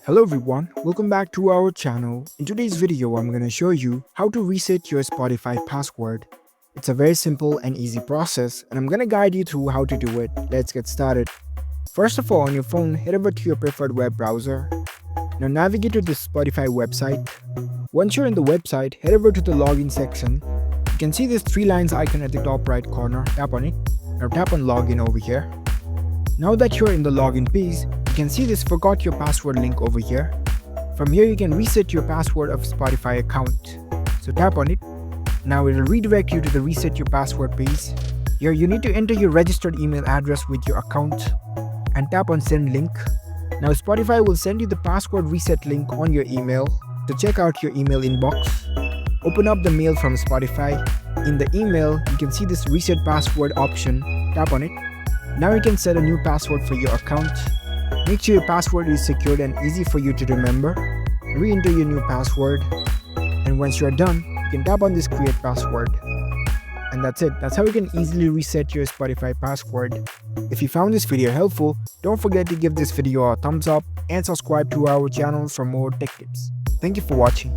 Hello everyone, welcome back to our channel. In today's video, I'm gonna show you how to reset your Spotify password. It's a very simple and easy process, and I'm gonna guide you through how to do it. Let's get started. First of all, on your phone, head over to your preferred web browser. Now navigate to the Spotify website. Once you're in the website, head over to the login section. You can see this three lines icon at the top right corner. Tap on it. Now tap on login over here. Now that you're in the login page, you can see this forgot your password link over here. From here you can reset your password of Spotify account. So tap on it. Now it will redirect you to the reset your password page. Here you need to enter your registered email address with your account and tap on send link. Now Spotify will send you the password reset link on your email. To check out your email inbox, open up the mail from Spotify. In the email, you can see this reset password option. Tap on it. Now you can set a new password for your account. Make sure your password is secured and easy for you to remember. Re-enter your new password. And once you're done, you can tap on this create password. And that's it. That's how you can easily reset your Spotify password. If you found this video helpful, don't forget to give this video a thumbs up and subscribe to our channel for more tech tips. Thank you for watching.